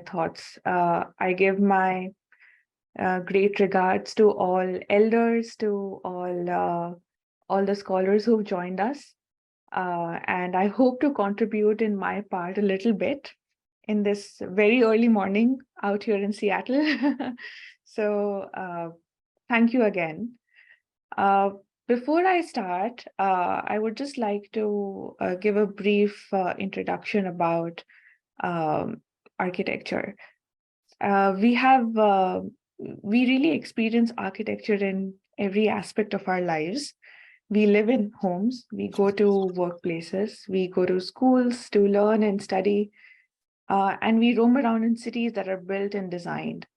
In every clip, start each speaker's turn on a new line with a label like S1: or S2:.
S1: thoughts. I give my great regards to all elders, to all the scholars who've joined us. And I hope to contribute in my part a little bit in this very early morning out here in Seattle. So thank you again. Before I start, I would just like to give a brief introduction about architecture. We really experience architecture in every aspect of our lives. We live in homes, we go to workplaces, we go to schools to learn and study, and we roam around in cities that are built and designed.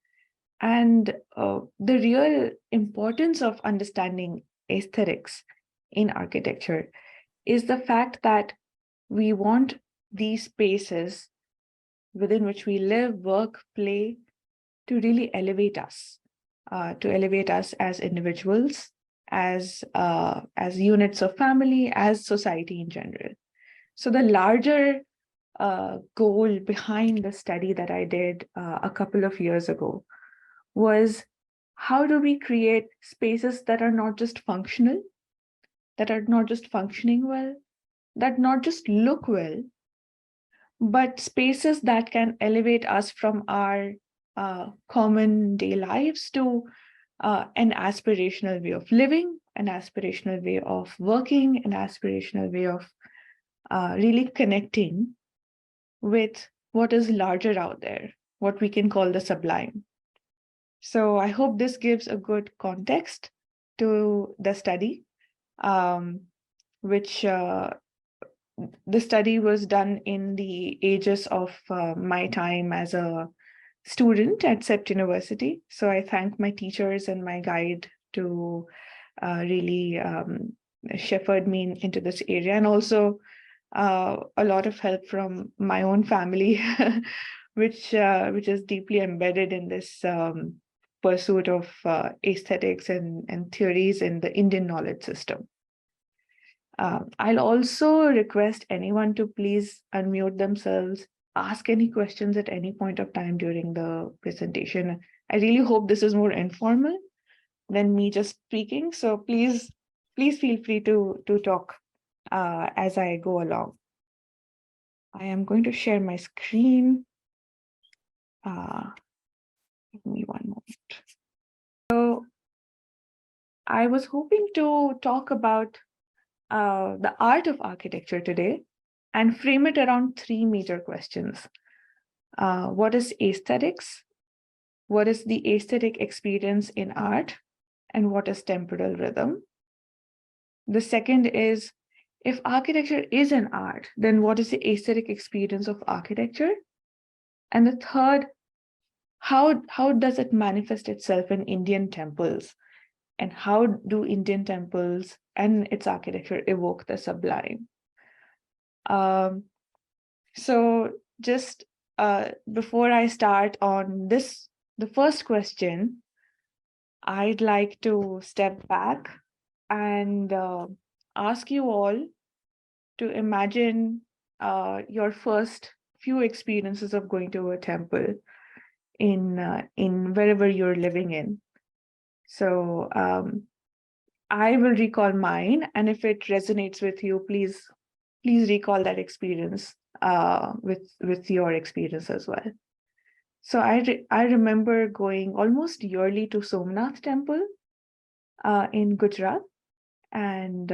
S1: And the real importance of understanding aesthetics in architecture is the fact that we want these spaces within which we live, work, play, to really elevate us as individuals, as units of family, as society in general. So the larger goal behind the study that I did a couple of years ago was, how do we create spaces that are not just functional, that are not just functioning well, that not just look well, but spaces that can elevate us from our common day lives to an aspirational way of living, an aspirational way of working, an aspirational way of really connecting with what is larger out there, what we can call the sublime. So I hope this gives a good context to the study, which the study was done in the ages of my time as a student at SEPT University. So I thank my teachers and my guide to really shepherd me into this area, and also a lot of help from my own family, which is deeply embedded in this pursuit of aesthetics and theories in the Indian knowledge system. I'll also request anyone to please unmute themselves, ask any questions at any point of time during the presentation. I really hope this is more informal than me just speaking. So please feel free to talk as I go along. I am going to share my screen. Give me one moment. So I was hoping to talk about the art of architecture today and frame it around three major questions. What is aesthetics? What is the aesthetic experience in art? And what is temporal rhythm? The second is, if architecture is an art, then what is the aesthetic experience of architecture? And the third, how does it manifest itself in Indian temples? And how do Indian temples and its architecture evoke the sublime? So just before I start on this, the first question, I'd like to step back and ask you all to imagine your first few experiences of going to a temple in wherever you're living in. So I will recall mine, and if it resonates with you, please recall that experience with your experience as well. So I remember going almost yearly to Somnath Temple in Gujarat, and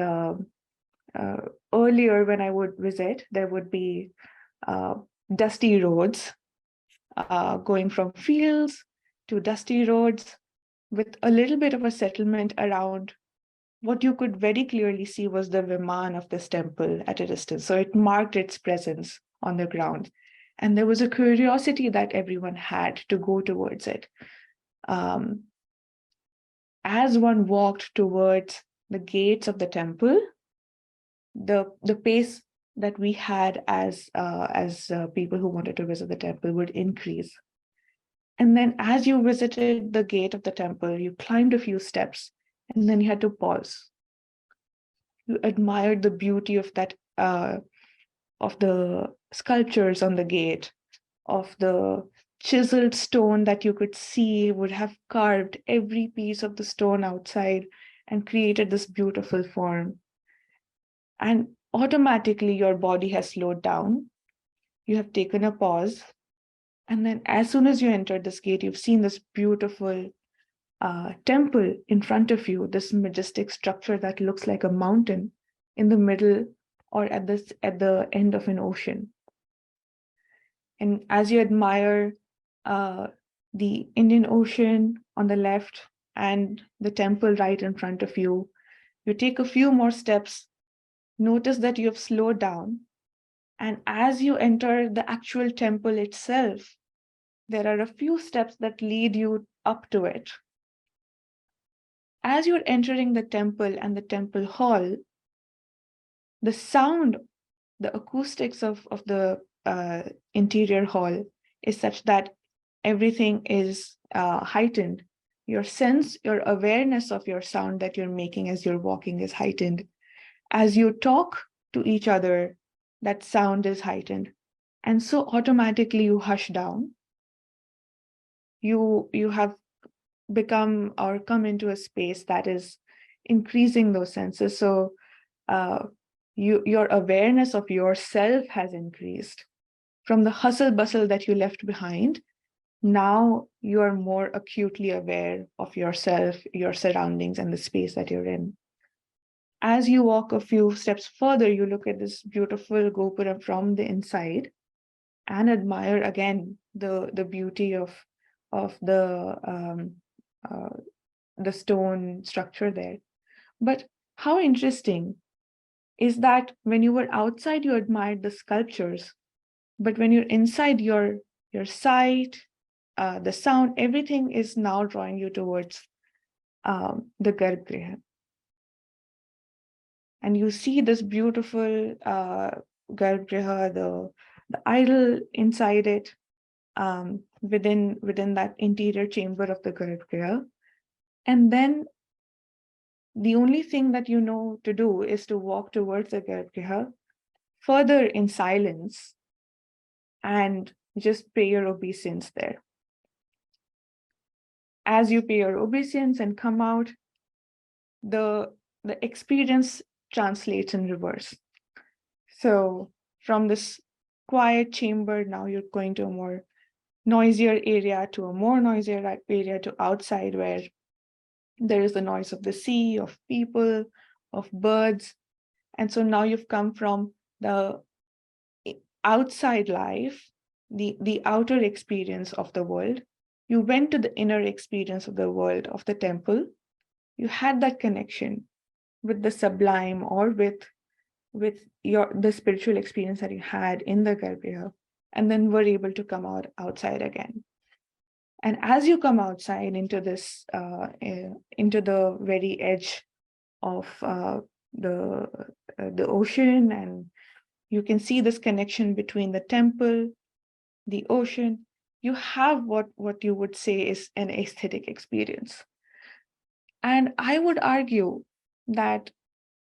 S1: earlier when I would visit, there would be dusty roads going from fields to dusty roads with a little bit of a settlement around. What you could very clearly see was the Viman of this temple at a distance. So it marked its presence on the ground. And there was a curiosity that everyone had to go towards it. As one walked towards the gates of the temple, the pace that we had as people who wanted to visit the temple would increase. And then as you visited the gate of the temple, you climbed a few steps, and then you had to pause. You admired the beauty of that, of the sculptures on the gate, of the chiseled stone that you could see would have carved every piece of the stone outside and created this beautiful form. And automatically your body has slowed down. You have taken a pause. And then as soon as you enter this gate, you've seen this beautiful temple in front of you, this majestic structure that looks like a mountain in the middle or at the end of an ocean. And as you admire the Indian Ocean on the left and the temple right in front of you, you take a few more steps, notice that you have slowed down. And as you enter the actual temple itself, there are a few steps that lead you up to it. As you're entering the temple and the temple hall, the sound, the acoustics of the interior hall is such that everything is heightened. Your sense, your awareness of your sound that you're making as you're walking is heightened. As you talk to each other, that sound is heightened. And so automatically you hush down. You have become or come into a space that is increasing those senses. So your awareness of yourself has increased. From the hustle bustle that you left behind, now you are more acutely aware of yourself, your surroundings, and the space that you're in. As you walk a few steps further, you look at this beautiful gopura from the inside and admire again the beauty of the stone structure there. But how interesting is that when you were outside, you admired the sculptures, but when you're inside, your sight, the sound, everything is now drawing you towards the Garbhagriha. And you see this beautiful Garbhagriha, the idol inside it, within that interior chamber of the Garbhagriha. And then the only thing that you know to do is to walk towards the Garbhagriha, further in silence, and just pay your obeisance there. As you pay your obeisance and come out, the experience translates in reverse. So from this quiet chamber, now you're going to a more noisier area, to a more noisier area, to outside, where there is the noise of the sea, of people, of birds. And so now you've come from the outside life, the outer experience of the world. You went to the inner experience of the world, of the temple. You had that connection with the sublime, or with the spiritual experience that you had in the Garbhagriha, and then were able to come outside again. And as you come outside into this, into the very edge of the ocean, and you can see this connection between the temple, the ocean, you have what you would say is an aesthetic experience. And I would argue that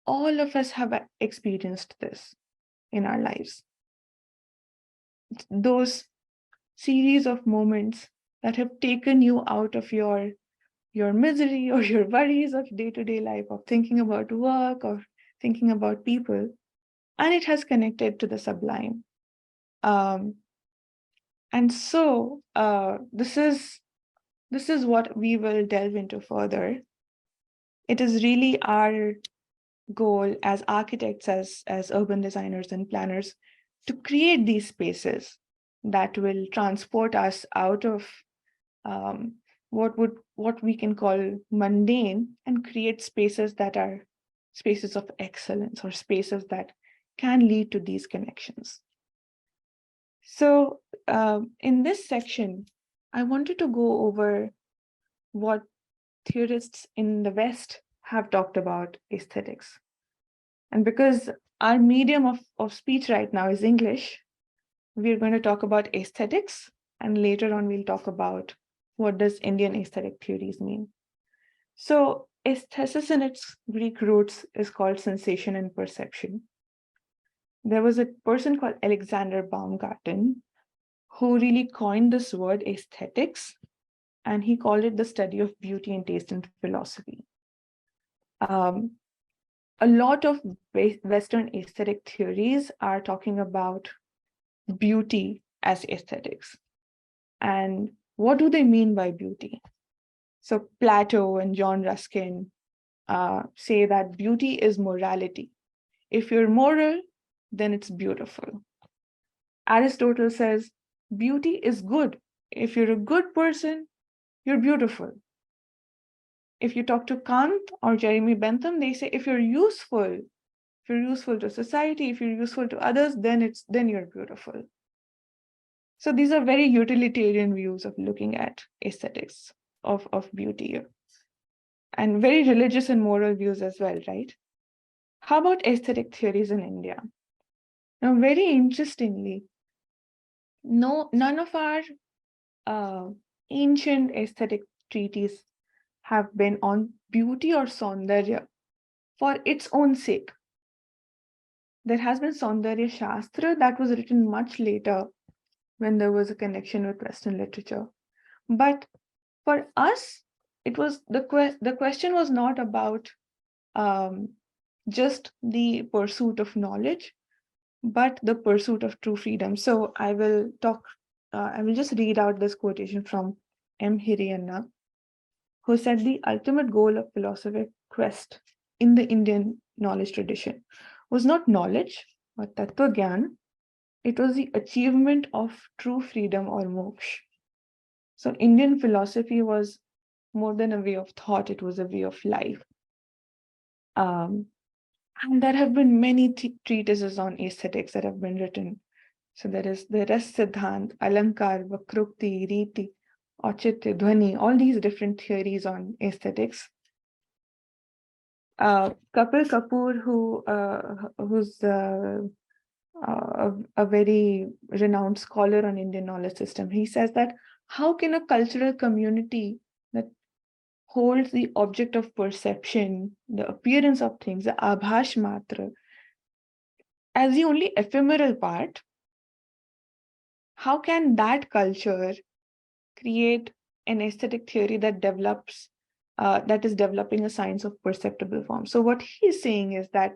S1: all of us have experienced this in our lives. Those series of moments that have taken you out of your misery or your worries of day-to-day life, of thinking about work or thinking about people, and it has connected to the sublime. And so this is what we will delve into further. It is really our goal as architects, as urban designers and planners, to create these spaces that will transport us out of what we can call mundane, and create spaces that are spaces of excellence, or spaces that can lead to these connections. So in this section, I wanted to go over what theorists in the West have talked about aesthetics. And because our medium of speech right now is English, we're going to talk about aesthetics, and later on we'll talk about what does Indian aesthetic theories mean. So aesthesis in its Greek roots is called sensation and perception. There was a person called Alexander Baumgarten who really coined this word aesthetics, and he called it the study of beauty and taste in philosophy. A lot of Western aesthetic theories are talking about beauty as aesthetics. And what do they mean by beauty? So Plato and John Ruskin say that beauty is morality. If you're moral, then it's beautiful. Aristotle says beauty is good. If you're a good person, you're beautiful. If you talk to Kant or Jeremy Bentham, they say if you're useful to society, if you're useful to others, then you're beautiful. So these are very utilitarian views of looking at aesthetics of beauty, and very religious and moral views as well, right? How about aesthetic theories in India? Now, very interestingly, none of our ancient aesthetic treatises have been on beauty or saundarya for its own sake. There has been Saundarya Shastra that was written much later when there was a connection with Western literature. But for us, it was the question was not about just the pursuit of knowledge, but the pursuit of true freedom. So I will just read out this quotation from M. Hiriyanna, who said the ultimate goal of philosophic quest in the Indian knowledge tradition was not knowledge or tattva gyan, it was the achievement of true freedom or moksha. So Indian philosophy was more than a way of thought, it was a way of life. And there have been many treatises on aesthetics that have been written. So there is the Ras Siddhant, Alankar, Vakrukti, Riti, Auchitya, Dhwani, all these different theories on aesthetics. Kapil Kapoor, who's a very renowned scholar on Indian knowledge system, he says that how can a cultural community that holds the object of perception, the appearance of things, the abhash matra, as the only ephemeral part, how can that culture create an aesthetic theory that develops, that is developing a science of perceptible form? So what he's saying is that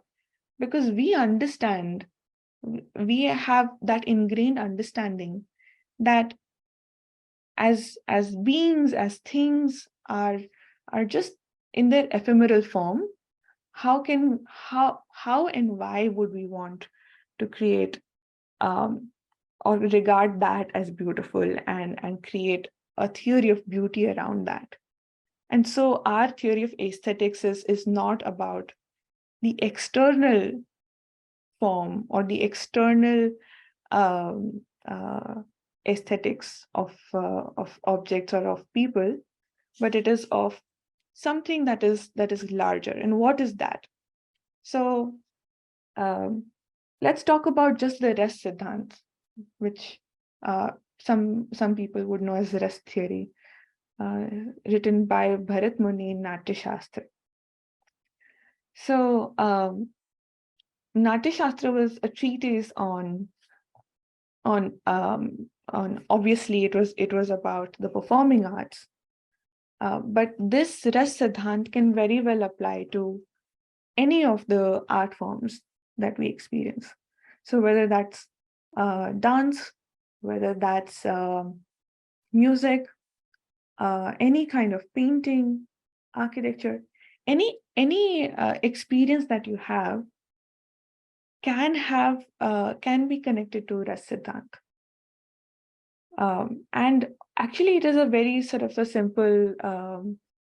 S1: because we understand, we have that ingrained understanding that as beings, as things are just in their ephemeral form, how and why would we want to create or regard that as beautiful and create a theory of beauty around that? And so our theory of aesthetics is not about the external form or the external aesthetics of objects or of people, but it is of something that is larger. And what is that? So let's talk about just the rest siddhant, which some people would know as rest theory, written by Bharat Muni in Natya Shastra. So Natya Shastra was a treatise on obviously it was about the performing arts, but this Ras Siddhant can very well apply to any of the art forms that we experience. So whether that's dance, whether that's music, any kind of painting, architecture, any experience that you have can be connected to Ras Siddhant. And actually, it is a very sort of a simple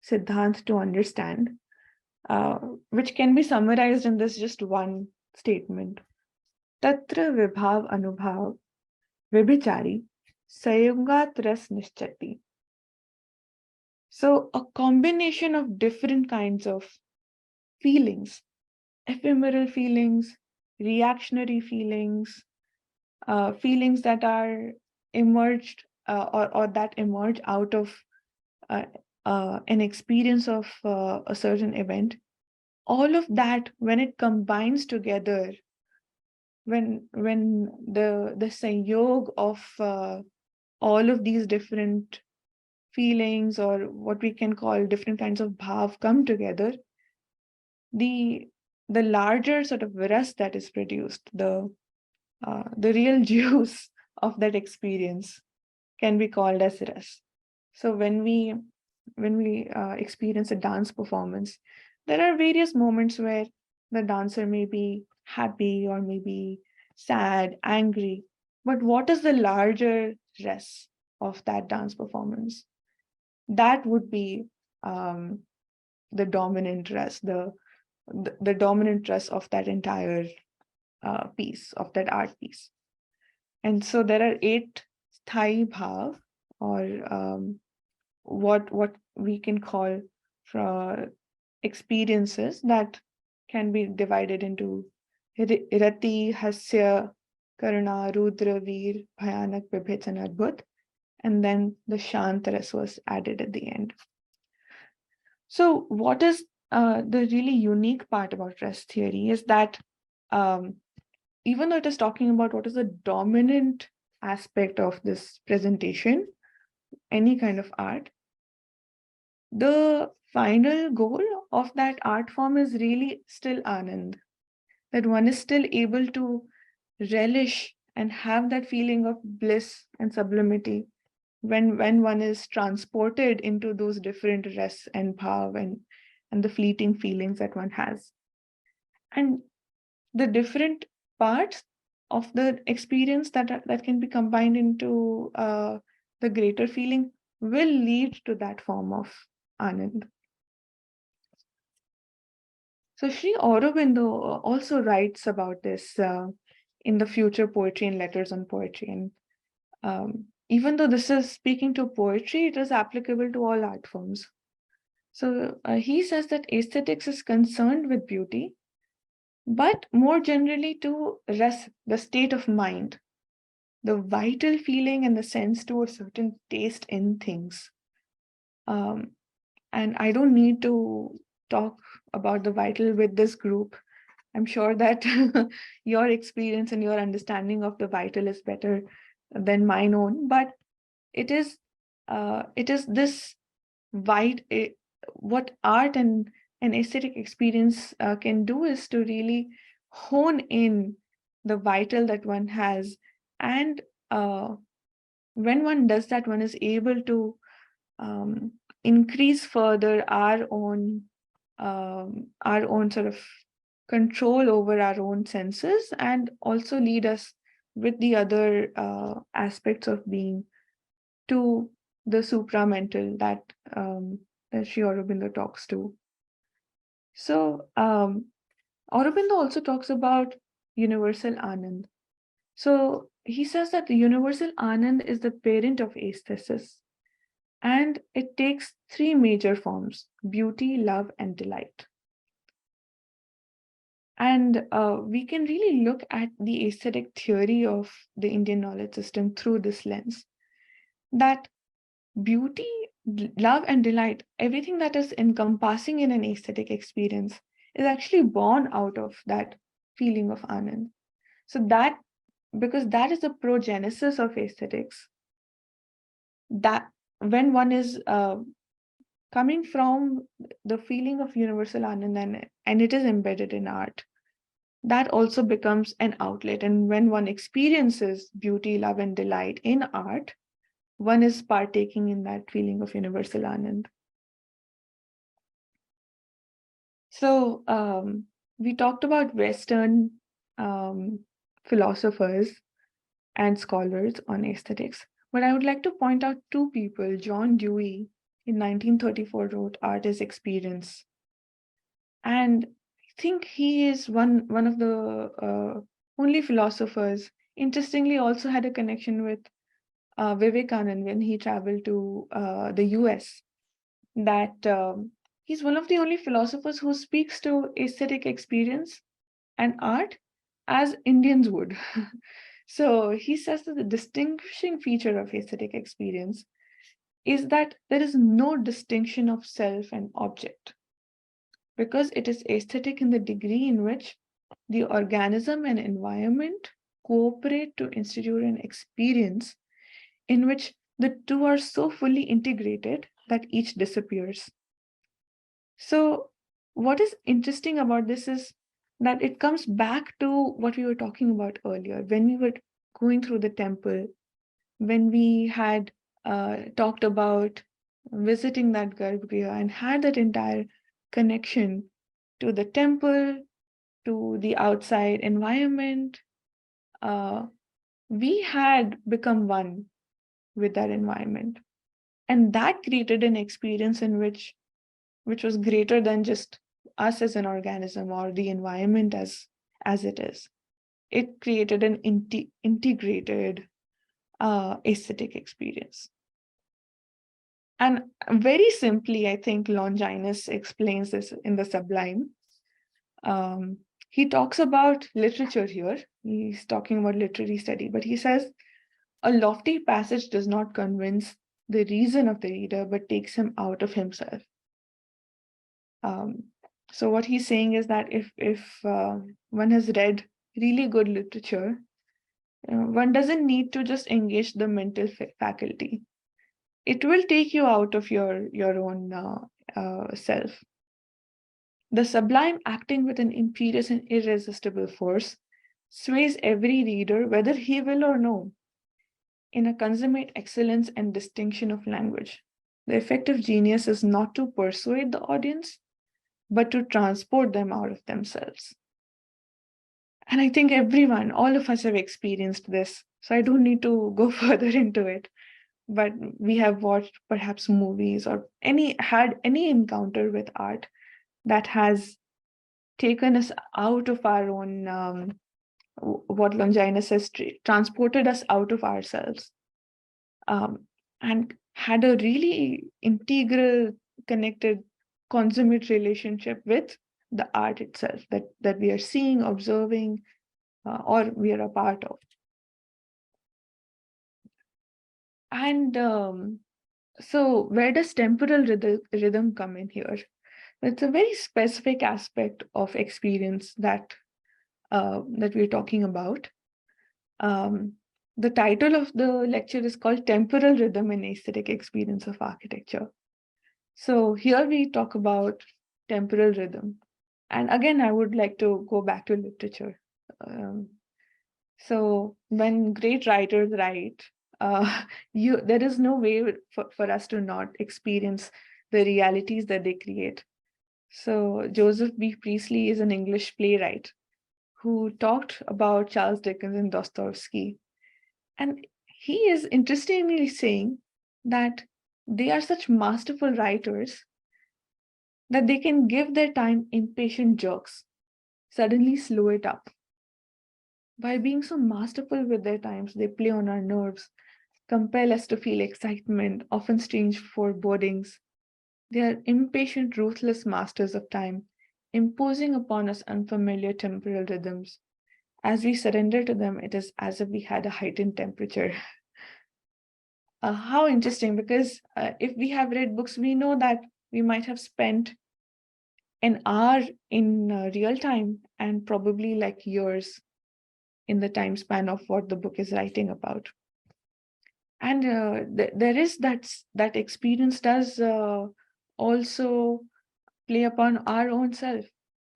S1: Siddhant to understand, which can be summarized in this just one statement. Tatra vibhav anubhav vibhichari sayungat ras nishchati. So a combination of different kinds of feelings, ephemeral feelings, reactionary feelings, feelings that are emerged or that emerge out of an experience of a certain event, all of that, when it combines together when the sanyog of all of these different feelings, or what we can call different kinds of bhav, come together, the larger sort of ras that is produced, the real juice of that experience, can be called as ras. So when we experience a dance performance, there are various moments where the dancer may be happy or maybe sad, angry. But what is the larger ras of that dance performance? That would be the dominant ras, the dominant ras of that entire piece, of that art piece. And so there are 8 sthai bhav, or what we can call experiences that can be divided into rati, hasya, karuna, rudra, veer, bhayanak, vibhit, and adbhut. And then the shant ras was added at the end. So what is the really unique part about ras theory is that even though it is talking about what is the dominant aspect of this presentation, any kind of art, the final goal of that art form is really still Anand, that one is still able to relish and have that feeling of bliss and sublimity when one is transported into those different ras and bhav and the fleeting feelings that one has. And the different parts of the experience that can be combined into the greater feeling will lead to that form of Anand. So Sri Aurobindo also writes about this in the Future Poetry and Letters on Poetry. And even though this is speaking to poetry, it is applicable to all art forms. So he says that aesthetics is concerned with beauty, but more generally to ras, the state of mind, the vital feeling and the sense to a certain taste in things. And I don't need to talk about the vital with this group. I'm sure that your experience and your understanding of the vital is better than mine own, but it is this what art and an aesthetic experience can do is to really hone in the vital that one has. And when one does that, one is able to increase further our own sort of control over our own senses, and also lead us with the other aspects of being to the supramental that Sri Aurobindo talks to. So Aurobindo also talks about universal Anand. So he says that the universal Anand is the parent of aesthesis, and it takes 3 major forms: beauty, love, and delight. And we can really look at the aesthetic theory of the Indian knowledge system through this lens, that beauty, love, and delight, everything that is encompassing in an aesthetic experience, is actually born out of that feeling of Anand. So that, because that is the progenesis of aesthetics, that when one is coming from the feeling of universal Anand and it is embedded in art, that also becomes an outlet. And when one experiences beauty, love, and delight in art, one is partaking in that feeling of universal Anand. So we talked about Western philosophers and scholars on aesthetics, but I would like to point out 2 people. John Dewey in 1934 wrote Art is Experience. And I think he is one of the only philosophers, interestingly also had a connection with Vivekanand when he traveled to the US, that he's one of the only philosophers who speaks to aesthetic experience and art as Indians would. So he says that the distinguishing feature of aesthetic experience is that there is no distinction of self and object, because it is aesthetic in the degree in which the organism and environment cooperate to institute an experience in which the two are so fully integrated that each disappears. So what is interesting about this is that it comes back to what we were talking about earlier, when we were going through the temple, when we had talked about visiting that Garbhagriha and had that entire connection to the temple, to the outside environment, we had become one with that environment. And that created an experience in which was greater than just us as an organism or the environment as it is. It created an integrated aesthetic experience. And very simply, I think Longinus explains this in the Sublime. He talks about literature here. He's talking about literary study, but he says, a lofty passage does not convince the reason of the reader, but takes him out of himself. So what he's saying is that if one has read really good literature, one doesn't need to just engage the mental faculty. It will take you out of your own self. The sublime, acting with an imperious and irresistible force, sways every reader, whether he will or no, in a consummate excellence and distinction of language. The effect of genius is not to persuade the audience, but to transport them out of themselves. And I think everyone, all of us have experienced this, so I don't need to go further into it. But we have watched perhaps movies or had any encounter with art that has taken us out of our own, what Longinus says, transported us out of ourselves, and had a really integral, connected, consummate relationship with the art itself that we are seeing, observing, or we are a part of. And so where does temporal rhythm come in here? It's a very specific aspect of experience that we're talking about. The title of the lecture is called Temporal Rhythm and Aesthetic Experience of Architecture. So here we talk about temporal rhythm. And again, I would like to go back to literature. So when great writers write, there is no way for us to not experience the realities that they create. So Joseph B. Priestley is an English playwright who talked about Charles Dickens and Dostoevsky. And he is interestingly saying that they are such masterful writers that they can give their time impatient jerks, suddenly slow it up. By being so masterful with their times, they play on our nerves, compel us to feel excitement, often strange forebodings. They are impatient, ruthless masters of time, imposing upon us unfamiliar temporal rhythms. As we surrender to them, it is as if we had a heightened temperature. How interesting, because if we have read books, we know that we might have spent an hour in real time and probably like years in the time span of what the book is writing about. And there is that experience does also play upon our own self.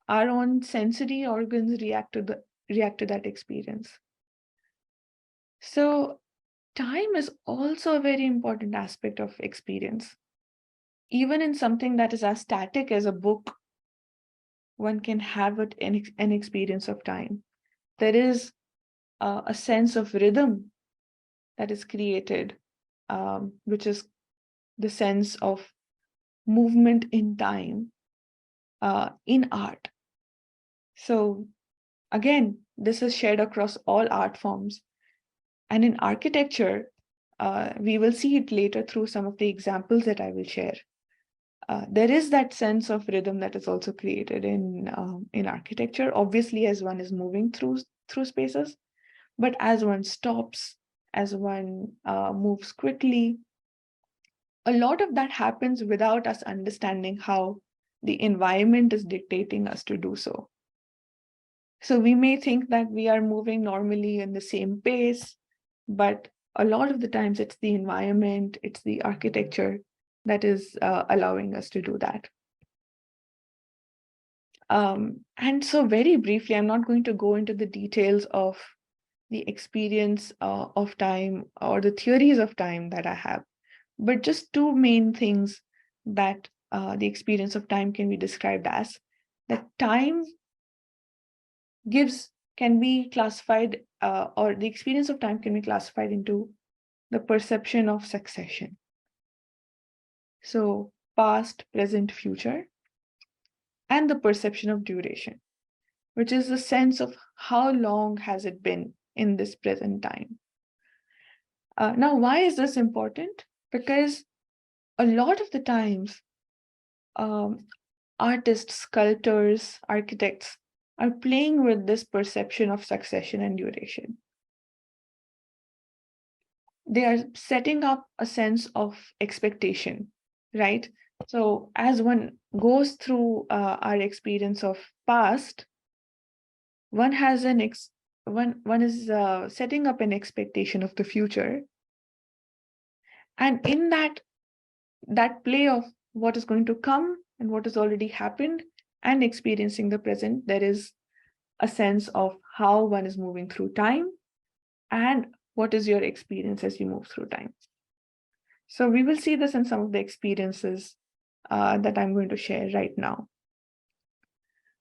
S1: Our own sensory organs react to that experience. So time is also a very important aspect of experience. Even in something that is as static as a book, one can have an experience of time. There is a sense of rhythm that is created, which is the sense of movement in time in art. So again, this is shared across all art forms. And in architecture, we will see it later through some of the examples that I will share. There is that sense of rhythm that is also created in architecture, obviously as one is moving through spaces, but as one stops, as one moves quickly, a lot of that happens without us understanding how the environment is dictating us to do so. So we may think that we are moving normally in the same pace, but a lot of the times it's the environment, it's the architecture that is allowing us to do that. And so very briefly, I'm not going to go into the details of the experience of time or the theories of time that I have, but just two main things that the experience of time can be described as. That time can be classified, or the experience of time can be classified into the perception of succession. So past, present, future, and the perception of duration, which is the sense of how long has it been in this present time. Now, why is this important? Because a lot of the times, artists, sculptors, architects are playing with this perception of succession and duration. They are setting up a sense of expectation, right? So as one goes through our experience of past, one has one is setting up an expectation of the future, and in that play of what is going to come and what has already happened and experiencing the present, there is a sense of how one is moving through time and what is your experience as you move through time. So we will see this in some of the experiences that I'm going to share right now.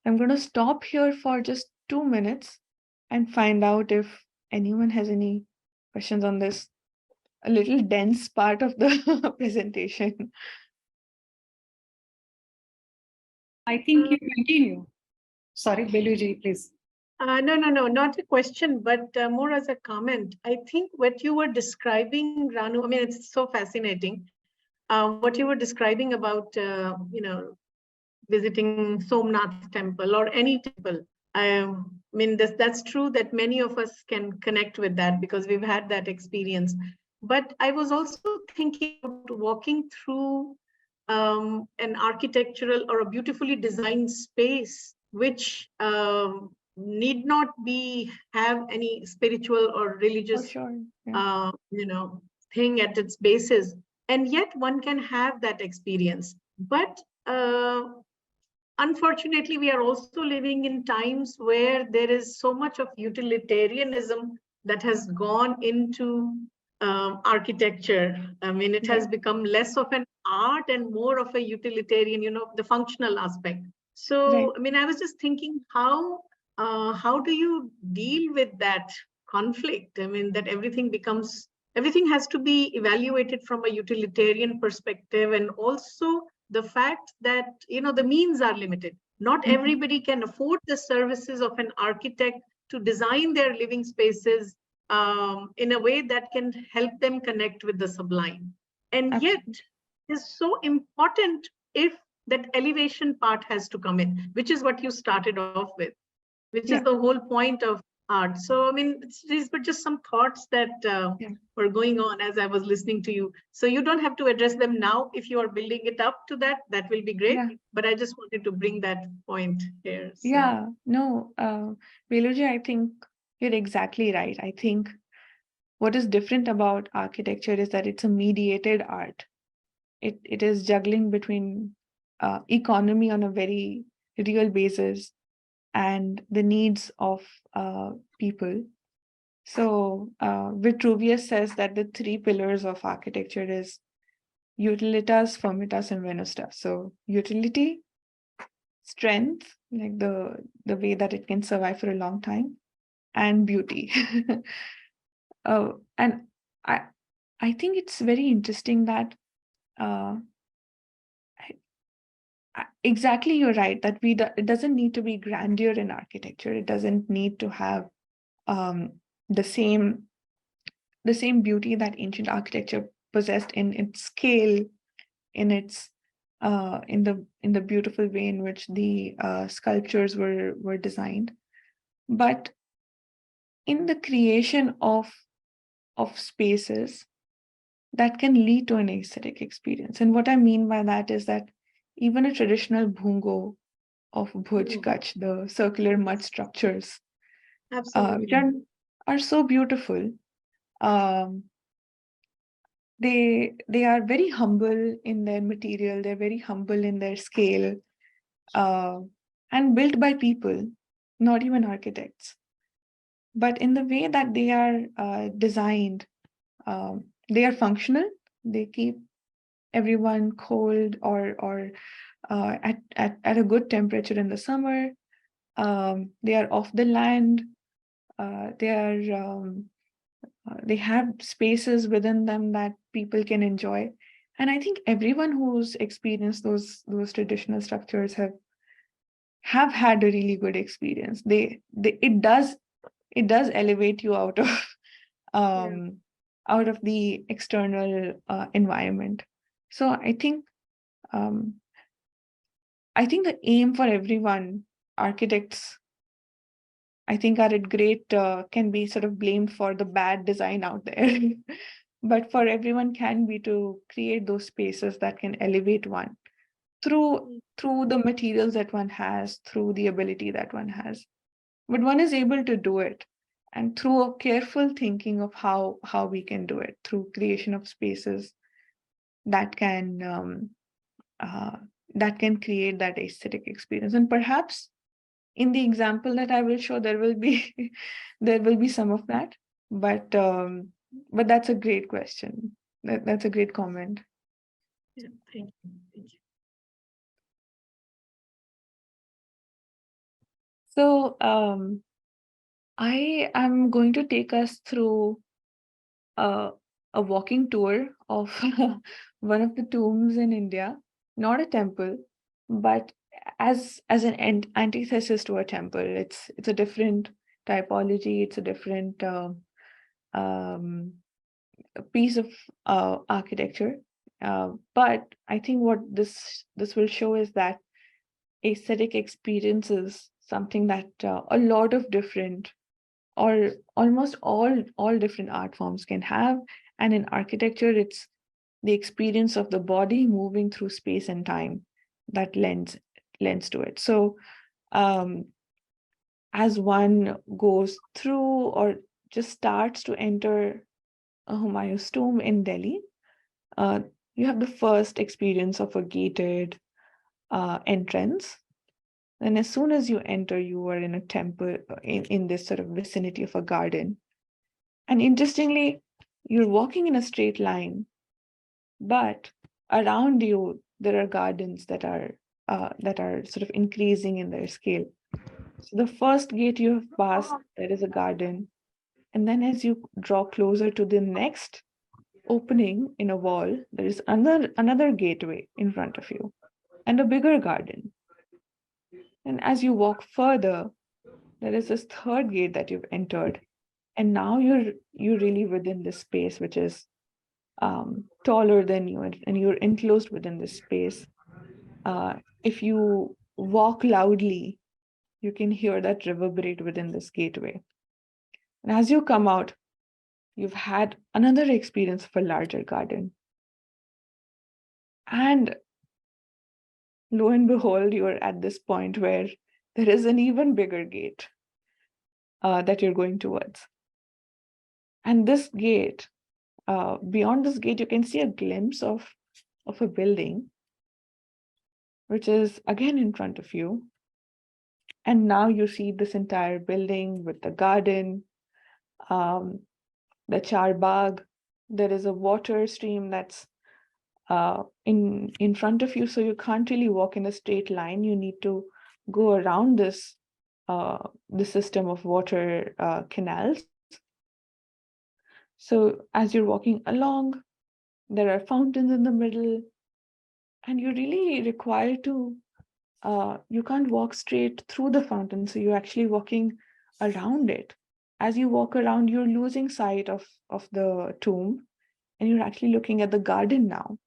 S1: I'm going to stop here for just 2 minutes and find out if anyone has any questions on this a little dense part of the presentation.
S2: I think you continue. Sorry, Beluji, please.
S3: No, not a question, but more as a comment. I think what you were describing, Ranu, I mean, it's so fascinating. What you were describing about, visiting Somnath temple or any temple. I mean, that's true that many of us can connect with that because we've had that experience. But I was also thinking about walking through an architectural or a beautifully designed space, which need not have any spiritual or religious thing at its basis, and yet one can have that experience. But unfortunately, we are also living in times where there is so much of utilitarianism that has gone into architecture. I mean, it has become less of an art and more of a utilitarian, the functional aspect. So, I mean, I was just thinking, how do you deal with that conflict? I mean, that everything has to be evaluated from a utilitarian perspective, and also the fact that, the means are limited. Not everybody can afford the services of an architect to design their living spaces in a way that can help them connect with the sublime. And yet, it's so important if that elevation part has to come in, which is what you started off with, which is the whole point of art. So, I mean, these were just some thoughts that were going on as I was listening to you. So you don't have to address them now. If you are building it up to that will be great. Yeah. But I just wanted to bring that point here. So.
S1: Yeah, no, Veluji, I think you're exactly right. I think what is different about architecture is that it's a mediated art. It is juggling between economy on a very real basis and the needs of people. So Vitruvius says that the 3 pillars of architecture is utilitas, firmitas, and venustas. So utility, strength, like the way that it can survive for a long time, and beauty. And I think it's very interesting that exactly, you're right, that it doesn't need to be grandeur in architecture. It doesn't need to have the same beauty that ancient architecture possessed in its scale, in its in the beautiful way in which the sculptures were designed, but in the creation of spaces that can lead to an aesthetic experience. And what I mean by that is that even a traditional bhungo Bhuj, Kutch, the circular mud structures, which
S3: Absolutely.
S1: are so beautiful. They are very humble in their material. They're very humble in their scale, and built by people, not even architects. But in the way that they are designed, they are functional. They keep everyone cold or at a good temperature in the summer. They are off the land. They have spaces within them that people can enjoy. And I think everyone who's experienced those traditional structures have had a really good experience. It does elevate you out of out of the external environment. So um, I think the aim for everyone, architects, I think are at great, can be sort of blamed for the bad design out there. But for everyone can be to create those spaces that can elevate one through the materials that one has, through the ability that one has. But one is able to do it, and through a careful thinking of how we can do it, through creation of spaces that can create that aesthetic experience. And perhaps in the example that I will show, there will be there will be some of that. But that's a great question. That's a great comment.
S3: Yeah, thank you. Thank you.
S1: So I am going to take us through a walking tour of one of the tombs in India, not a temple, but as an antithesis to a temple. It's a different typology. It's a different piece of architecture. But I think what this will show is that aesthetic experience is something that a lot of different, or almost all different art forms can have. And in architecture, it's the experience of the body moving through space and time that lends to it. So as one goes through or just starts to enter a Humayun's tomb in Delhi, you have the first experience of a gated entrance. And as soon as you enter, you are in a temple, in this sort of vicinity of a garden. And interestingly, you're walking in a straight line, but around you, there are gardens that are sort of increasing in their scale. So the first gate you have passed, there is a garden. And then as you draw closer to the next opening in a wall, there is another gateway in front of you and a bigger garden. And as you walk further, there is this third gate that you've entered. And now you're really within this space, which is taller than you, and you're enclosed within this space. If you walk loudly, you can hear that reverberate within this gateway. And as you come out, you've had another experience of a larger garden. And lo and behold, you're at this point where there is an even bigger gate that you're going towards. And this gate, beyond this gate, you can see a glimpse of a building, which is again in front of you. And now you see this entire building with the garden, the charbagh. There is a water stream that's in front of you, so you can't really walk in a straight line. You need to go around this the system of water canals. So as you're walking along, there are fountains in the middle, and you really require to you can't walk straight through the fountain, so you're actually walking around it. As you walk around, you're losing sight of the tomb, and you're actually looking at the garden now.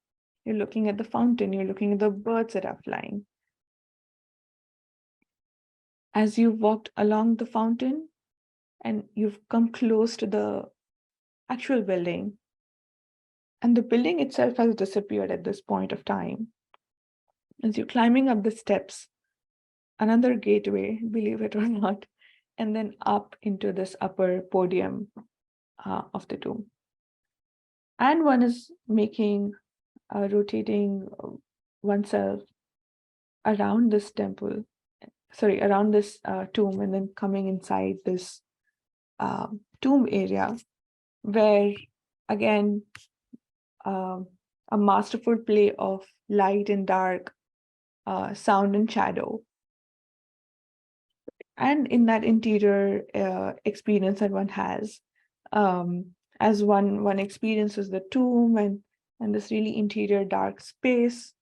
S1: You're looking at the fountain, you're looking at the birds that are flying. As you've walked along the fountain and you've come close to the actual building, and the building itself has disappeared at this point of time. As you're climbing up the steps, another gateway, believe it or not, and then up into this upper podium of the tomb. And one is rotating oneself around this around this tomb, and then coming inside this tomb area, where again, a masterful play of light and dark, sound and shadow. And in that interior experience that one has, as one experiences the tomb and this really interior dark space,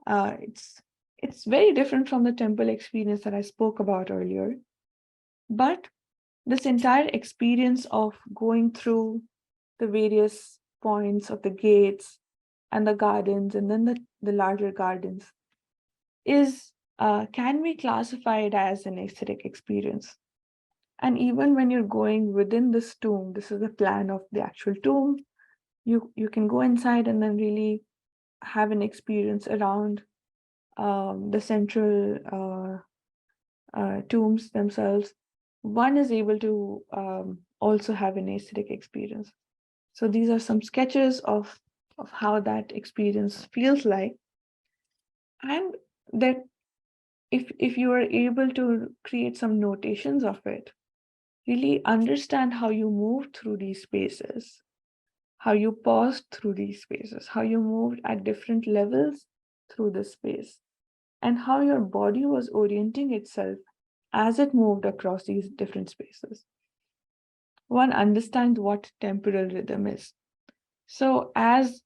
S1: it's very different from the temple experience that I spoke about earlier. But this entire experience of going through the various points of the gates and the gardens, and then the larger gardens, can be classified as an aesthetic experience. And even when you're going within this tomb, this is the plan of the actual tomb, you can go inside and then really have an experience around the central tombs themselves. One is able to also have an aesthetic experience. So these are some sketches of how that experience feels like. And that if you are able to create some notations of it, really understand how you moved through these spaces, how you paused through these spaces, how you moved at different levels through the space, and how your body was orienting itself as it moved across these different spaces. One understands what temporal rhythm is. So as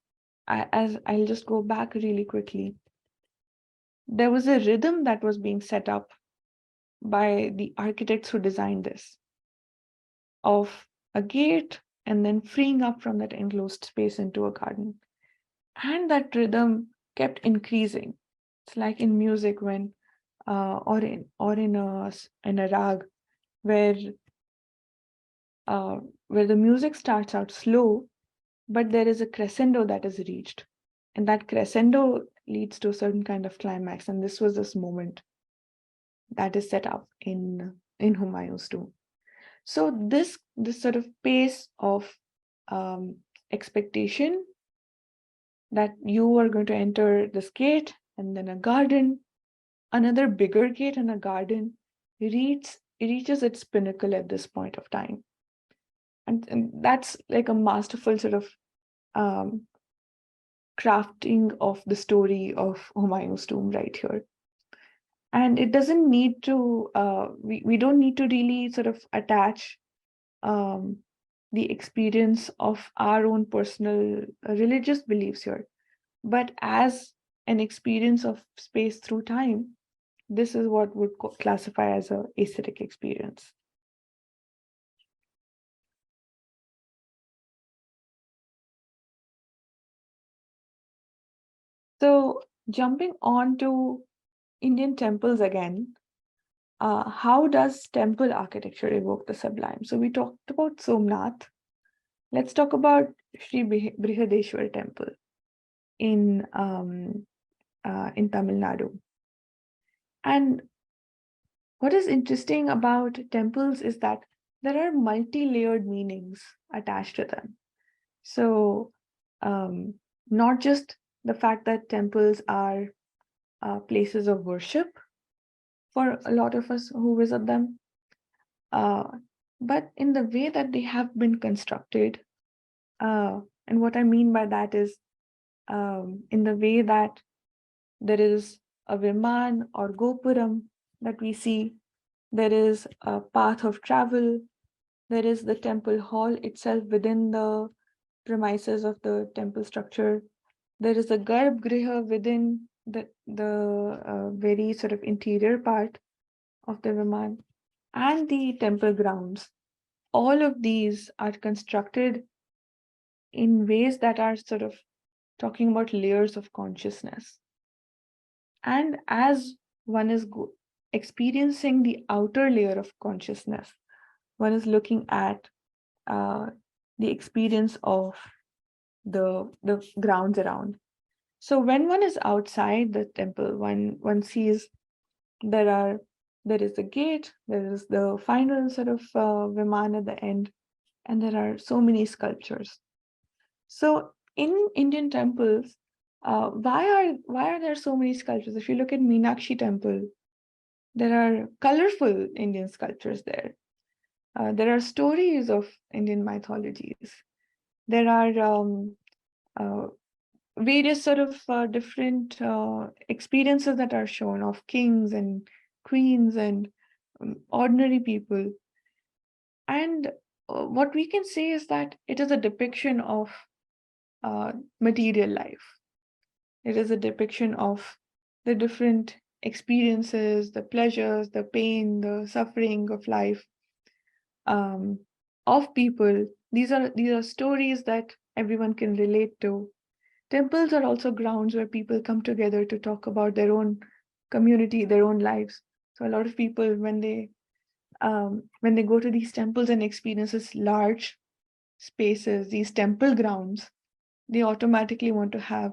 S1: I'll just go back really quickly, there was a rhythm that was being set up by the architects who designed this, of a gate and then freeing up from that enclosed space into a garden. And that rhythm kept increasing. It's like in music when, or in a rag, where the music starts out slow, but there is a crescendo that is reached. And that crescendo leads to a certain kind of climax. And this was this moment that is set up in Humayun's tomb. So this sort of pace of expectation that you are going to enter this gate and then a garden, another bigger gate and a garden, reaches its pinnacle at this point of time. And that's like a masterful sort of crafting of the story of Humayun's tomb right here. And it doesn't need to, we don't need to really sort of attach the experience of our own personal religious beliefs here. But as an experience of space through time, this is what would classify as an aesthetic experience. So jumping on to Indian temples again, how does temple architecture evoke the sublime? So we talked about Somnath. Let's talk about Sri Brihadeshwar temple in Tamil Nadu. And what is interesting about temples is that there are multi-layered meanings attached to them. So not just the fact that temples are places of worship for a lot of us who visit them, but in the way that they have been constructed. And what I mean by that is in the way that there is a Viman or Gopuram that we see, there is a path of travel, there is the temple hall itself within the premises of the temple structure, there is a Garbhgriha within the very sort of interior part of the Viman, and the temple grounds. All of these are constructed in ways that are sort of talking about layers of consciousness. And as one is experiencing the outer layer of consciousness, one is looking at the experience of the grounds around. So when one is outside the temple, one sees There is the gate, there is the final sort of Viman at the end, and there are so many sculptures. So in Indian temples, why are there so many sculptures? If you look at Meenakshi temple, there are colorful Indian sculptures there. There are stories of Indian mythologies. There are various sort of different experiences that are shown of kings and queens and ordinary people. And what we can say is that it is a depiction of material life. It is a depiction of the different experiences, the pleasures, the pain, the suffering of life, of people. These are stories that everyone can relate to. Temples are also grounds where people come together to talk about their own community, their own lives. So a lot of people, when they go to these temples and experiences large spaces, these temple grounds, they automatically want to have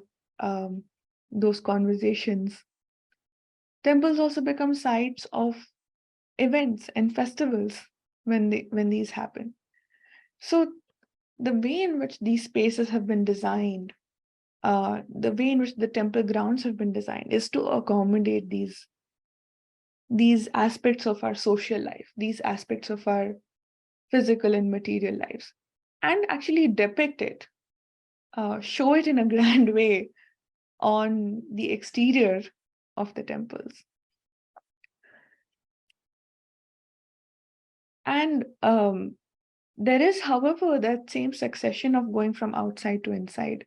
S1: those conversations. Temples also become sites of events and festivals when these happen. So the way in which these spaces have been designed, the way in which the temple grounds have been designed, is to accommodate these aspects of our social life, these aspects of our physical and material lives, and actually depict it, show it in a grand way on the exterior of the temples. And there is, however, that same succession of going from outside to inside.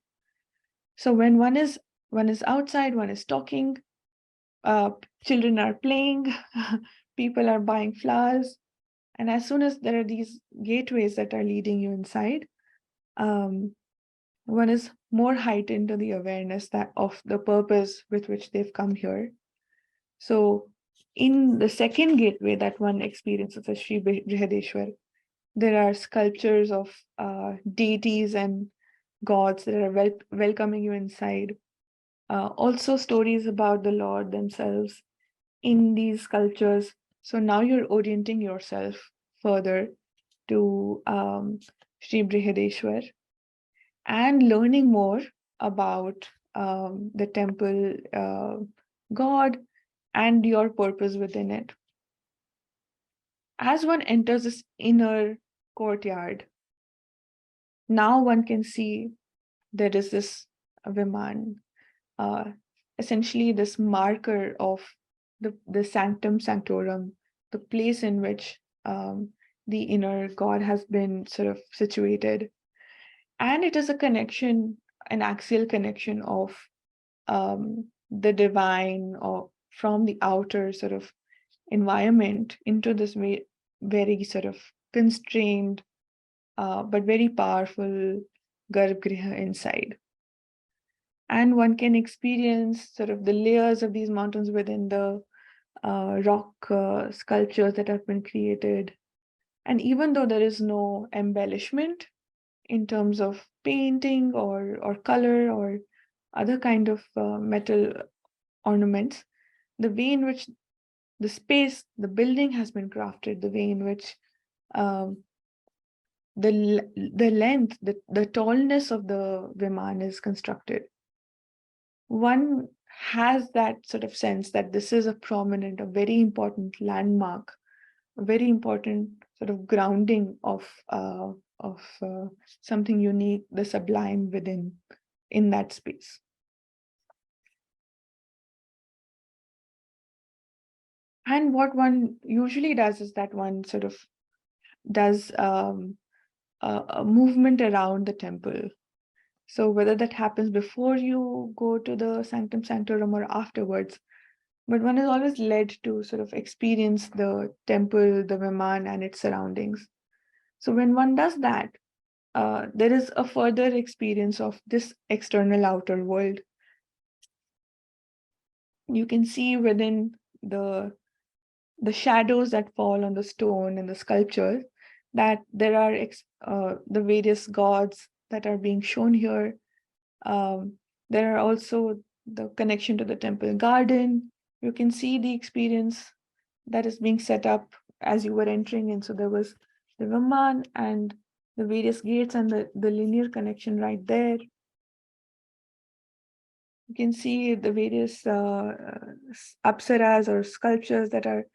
S1: So when one is outside, one is talking, children are playing, people are buying flowers, and as soon as there are these gateways that are leading you inside, one is more heightened to the awareness that of the purpose with which they've come here. So in the second gateway that one experiences as Sri Brihadeshwar, there are sculptures of deities and gods that are welcoming you inside. Also stories about the Lord themselves in these sculptures. So now you're orienting yourself further to Sri Brihadeshwar and learning more about the temple god and your purpose within it. As one enters this inner courtyard, now one can see there is this Viman, essentially this marker of the sanctum sanctorum, the place in which the inner God has been sort of situated. And it is a connection, an axial connection of the divine, or from the outer sort of environment into this very sort of constrained but very powerful garbhagriha inside. And one can experience sort of the layers of these mountains within the rock sculptures that have been created. And even though there is no embellishment in terms of painting or color or other kind of metal ornaments, the way in which the space, the building has been crafted, the way in which the length, the tallness of the Viman is constructed, one has that sort of sense that this is a prominent, a very important landmark, a very important sort of grounding of something unique, the sublime within, in that space. And what one usually does is that one sort of does a movement around the temple. So whether that happens before you go to the sanctum sanctorum or afterwards, but one is always led to sort of experience the temple, the Viman, and its surroundings. So when one does that, there is a further experience of this external outer world. You can see within the shadows that fall on the stone and the sculptures that there are the various gods that are being shown here. There are also the connection to the temple garden, You can see the experience that is being set up as you were entering in. So there was the Vaman and the various gates and the linear connection right there. You can see the various apsaras or sculptures that are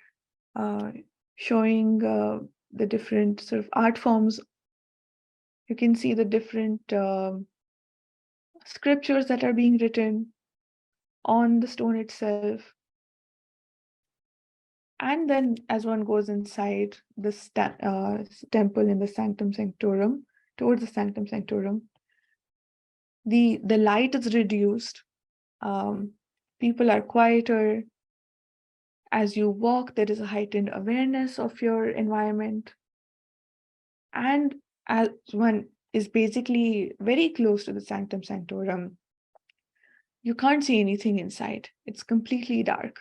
S1: showing the different sort of art forms. You can see the different scriptures that are being written on the stone itself. And then as one goes inside this temple in the Sanctum Sanctorum, towards the Sanctum Sanctorum, the light is reduced. People are quieter. As you walk, there is a heightened awareness of your environment. And as one is basically very close to the Sanctum Sanctorum, you can't see anything inside. It's completely dark.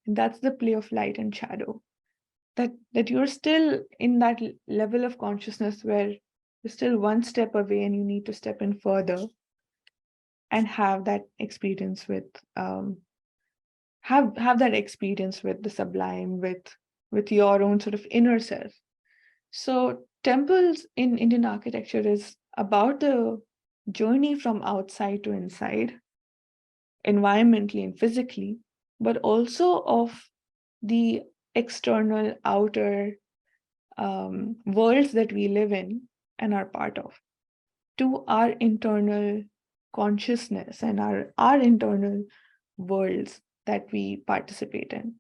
S1: And that's the play of light and shadow. That you're still in that level of consciousness where you're still one step away and you need to step in further and have that experience with have that experience with the sublime, with your own sort of inner self. So temples in Indian architecture is about the journey from outside to inside, environmentally and physically, but also of the external outer worlds that we live in and are part of, to our internal consciousness and our internal worlds that we participate in.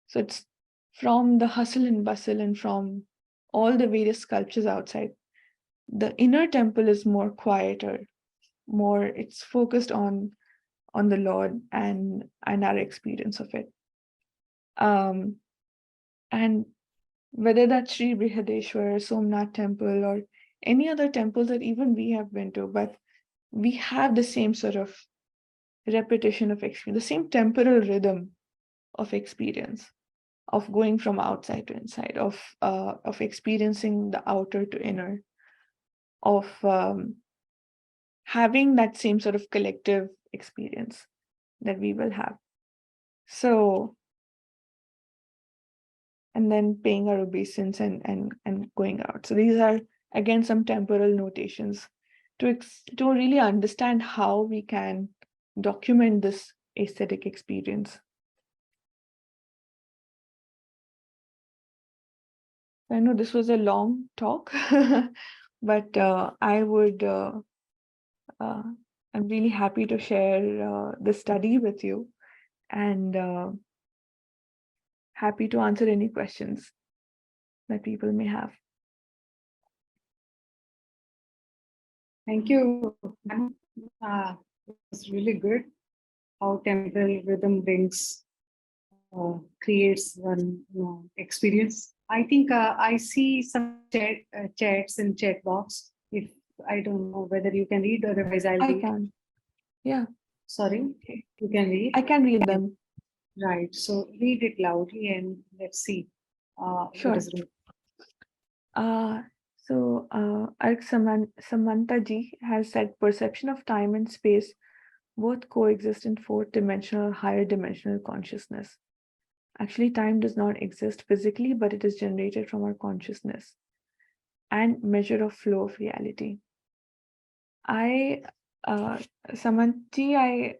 S1: So it's from the hustle and bustle and from all the various sculptures outside. The inner temple is more quieter, more it's focused on the Lord and our experience of it. And whether that's Sri Brihadeshwar, Somnath temple, or any other temple that even we have been to, but we have the same sort of repetition of experience, the same temporal rhythm of experience, of going from outside to inside, of experiencing the outer to inner, of having that same sort of collective experience that we will have. So, and then paying our obeisance and going out. So these are, again, some temporal notations to really understand how we can document this aesthetic experience. I know this was a long talk, but I'm really happy to share the study with you, and happy to answer any questions that people may have.
S2: Thank you. It was really good how temporal rhythm brings, creates one experience. I think I see some chats in chat box. If I don't know whether you can read, otherwise I'll read.
S1: I can. Yeah.
S2: Sorry, you can read.
S1: I can read them.
S2: Right. So read it loudly and let's see.
S1: Sure.
S2: What is
S1: Ark Samantha ji has said perception of time and space both coexist in fourth dimensional, higher dimensional consciousness. Actually, time does not exist physically, but it is generated from our consciousness and measure of flow of reality. Samantha, I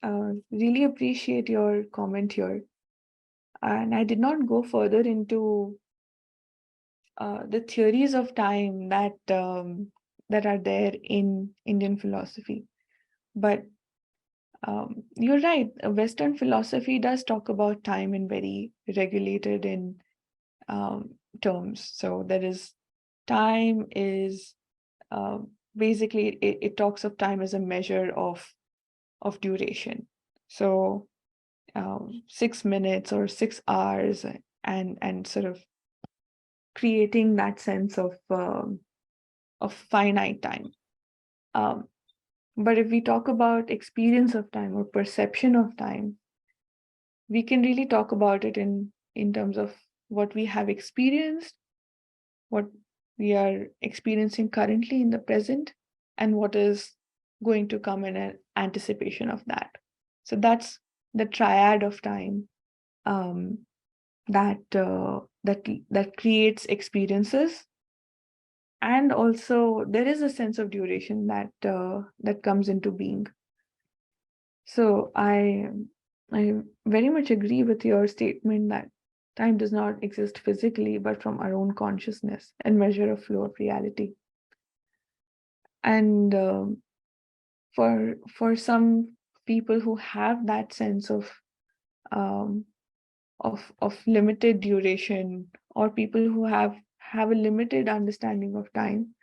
S1: really appreciate your comment here. And I did not go further into the theories of time that are there in Indian philosophy. But you're right, Western philosophy does talk about time in very regulated in terms. So there is, time is basically, it talks of time as a measure of duration. So 6 minutes or 6 hours, and sort of creating that sense of finite time. But if we talk about experience of time or perception of time, we can really talk about it in terms of what we have experienced, what we are experiencing currently in the present, and what is going to come in an anticipation of that. So that's the triad of time that creates experiences, and also there is a sense of duration that comes into being. So I very much agree with your statement that time does not exist physically, but from our own consciousness and measure a flow of reality. And for some people who have that sense of limited duration, or people who have a limited understanding of time,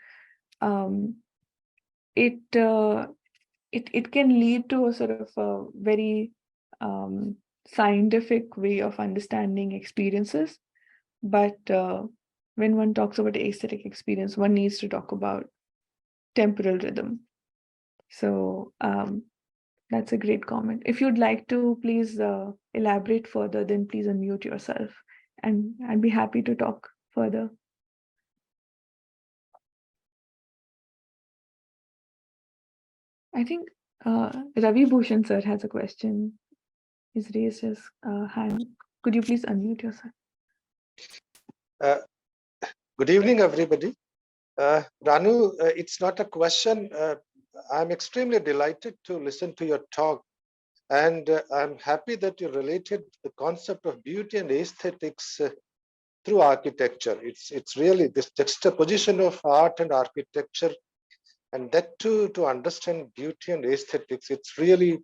S1: it can lead to a sort of a very scientific way of understanding experiences. But when one talks about aesthetic experience, one needs to talk about temporal rhythm. So that's a great comment. If you'd like to please elaborate further, then please unmute yourself, and I'd be happy to talk further. I think Ravi Bhushan sir has a question. He's raised his hand. Could you please unmute yourself?
S4: Good evening, everybody. Ranu, it's not a question. I'm extremely delighted to listen to your talk, and I'm happy that you related the concept of beauty and aesthetics through architecture. It's really this juxtaposition of art and architecture, and that too, to understand beauty and aesthetics, it's really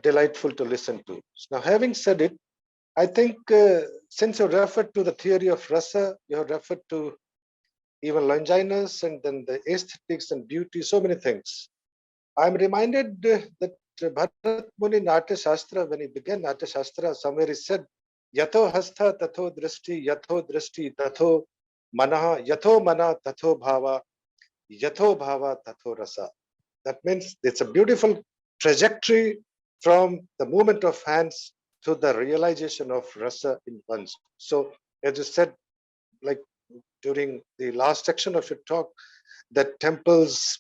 S4: delightful to listen to. Now, having said it, I think since you referred to the theory of rasa, you have referred to even Longinus, and then the aesthetics and beauty, so many things. I'm reminded that Bharat Muni Natya Shastra, when he began Natya Shastra, somewhere he said, Yatho hastha tatho drishti tatho manaha, yatho mana tatho bhava tatho rasa. That means it's a beautiful trajectory from the movement of hands to the realization of rasa in one's. So, as you said, like during the last section of your talk, that temples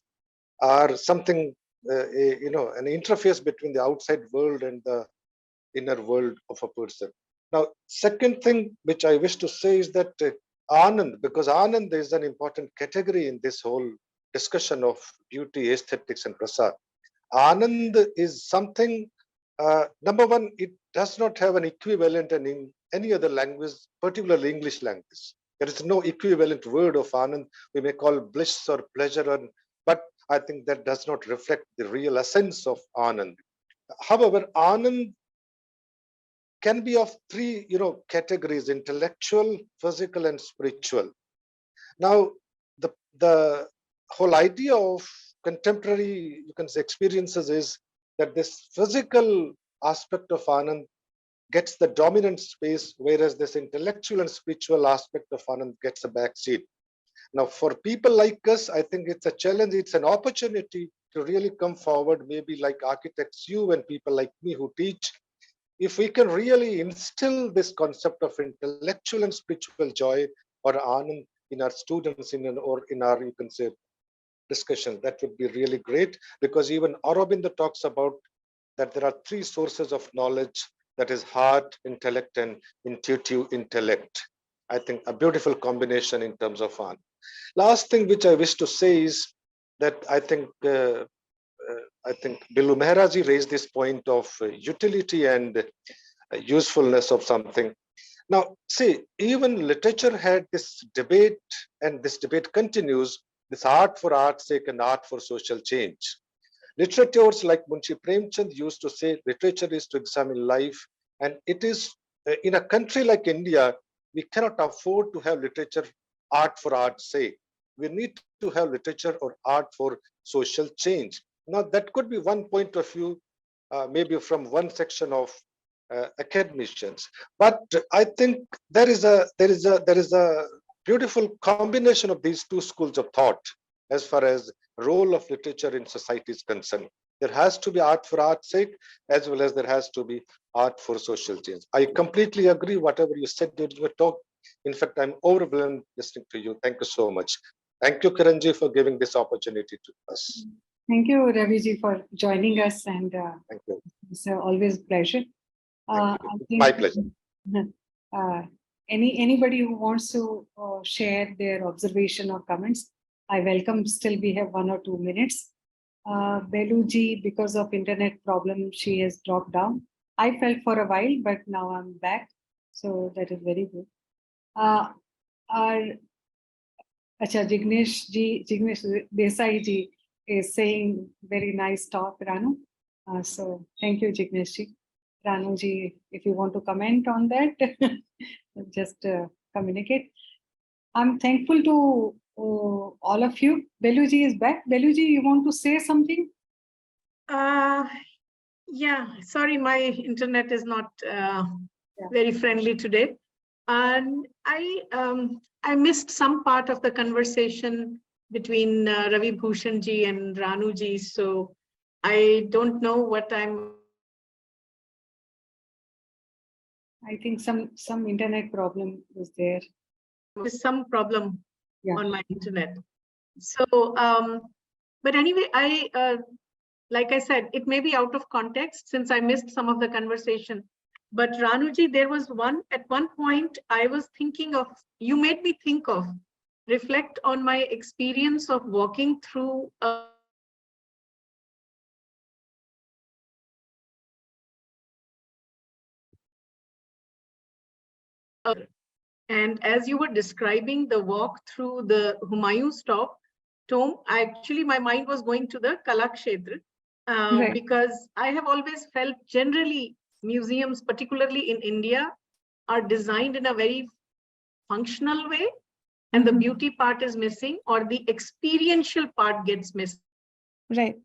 S4: are something, an interface between the outside world and the inner world of a person. Now, second thing which I wish to say is that Anand, because Anand is an important category in this whole discussion of beauty, aesthetics, and rasa. Anand is something, number one, it does not have an equivalent in any other language, particularly English language. There is no equivalent word of Anand. We may call bliss or pleasure, but I think that does not reflect the real essence of Anand. However, Anand can be of three, categories: intellectual, physical, and spiritual. Now, the whole idea of contemporary, you can say, experiences is that this physical aspect of Anand gets the dominant space, whereas this intellectual and spiritual aspect of Anand gets a back seat. Now, for people like us, I think it's a challenge, it's an opportunity to really come forward, maybe like architects, you and people like me who teach. If we can really instill this concept of intellectual and spiritual joy or Anand in our students, or in our, you can say, discussion, that would be really great, because even Aurobindo talks about that there are three sources of knowledge, that is heart, intellect, and intuitive intellect. I think a beautiful combination in terms of Anand. Last thing which I wish to say is that I think Bilu Mehraji raised this point of utility and usefulness of something. Now, see, even literature had this debate, and this debate continues, this art for art's sake and art for social change. Literateurs like Munshi Premchand used to say literature is to examine life, and it is, in a country like India, we cannot afford to have literature art for art's sake. We need to have literature or art for social change. Now, that could be one point of view, maybe from one section of academicians, but I think there is a beautiful combination of these two schools of thought as far as role of literature in society is concerned. There has to be art for art's sake, as well as there has to be art for social change. I completely agree whatever you said during your talk. In fact, I'm overwhelmed listening to you. Thank you so much. Thank you, Kiranji, for giving this opportunity to us.
S2: Thank you, Raviji, for joining us, and
S4: thank you.
S2: It's always a pleasure.
S4: I think my pleasure.
S2: Anybody who wants to share their observation or comments, I welcome. Still, we have 1 or 2 minutes. Beluji, because of internet problem, she has dropped down. I felt for a while, but now I'm back. So that is very good. Our Jignesh Desai ji is saying very nice talk, Ranu. So thank you, Jignesh ji. Ranu ji, if you want to comment on that, just communicate. I'm thankful to all of you. Beluji is back. Beluji, you want to say something?
S3: Yeah, sorry, my internet is not very friendly today. And I missed some part of the conversation between Ravi Bhushan ji and Ranu ji. So I don't know what I'm.
S2: I think some internet problem was there.
S3: There's some problem on my internet. So, but anyway, like I said, it may be out of context since I missed some of the conversation. But Ranuji, there was at one point I was thinking of, you made me think of, reflect on my experience of walking through and as you were describing the walk through the Humayun's tomb, actually my mind was going to the Kala Kshetra because I have always felt generally museums, particularly in India, are designed in a very functional way, and the beauty part is missing, or the experiential part gets missing.
S1: Right.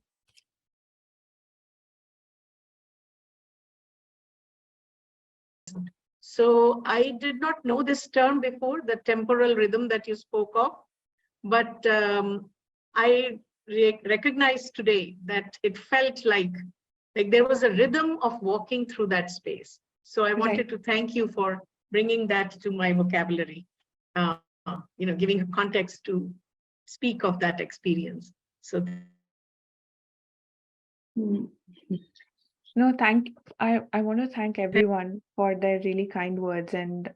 S3: So I did not know this term before, the temporal rhythm that you spoke of, but I recognized today that it felt like there was a rhythm of walking through that space. So I wanted to thank you for bringing that to my vocabulary, giving a context to speak of that experience. So.
S1: No, I want to thank everyone for their really kind words and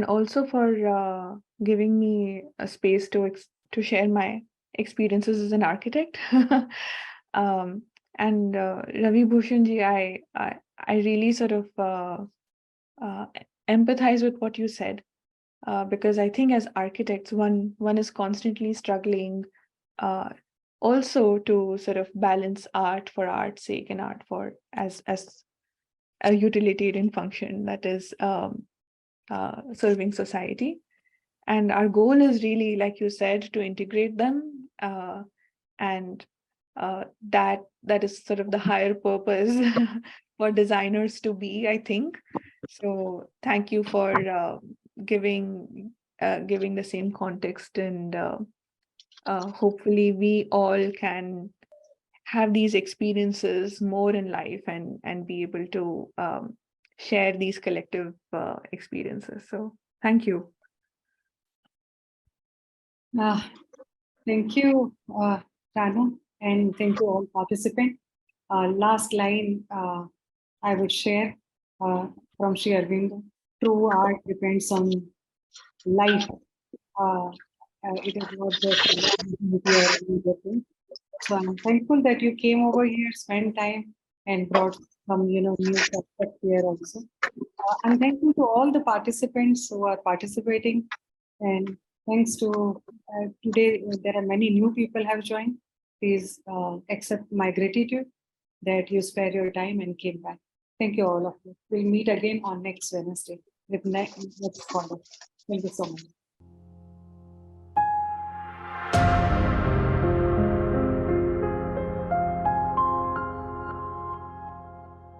S1: also for giving me a space to share my experiences as an architect. And Ravi Bhushan ji, I really sort of empathize with what you said, because I think as architects, one is constantly struggling also to sort of balance art for art's sake and art for as a utilitarian function that is serving society. And our goal is really, like you said, to integrate them, and that is sort of the higher purpose for designers to be, I think. So thank you for giving the same context, and hopefully we all can have these experiences more in life and be able to share these collective experiences. So thank you.
S2: Thank you, Ranu, and thank you all participants. Last line I would share from Sri Aurobindo. True art depends on life. It is not just so I'm thankful that you came over here, spent time, and brought some new perspective here also. I'm thankful to all the participants who are participating, and thanks to today there are many new people have joined. Please accept my gratitude that you spare your time and came back. Thank you all of you. We'll meet again on next Wednesday with next follow. Thank you so much.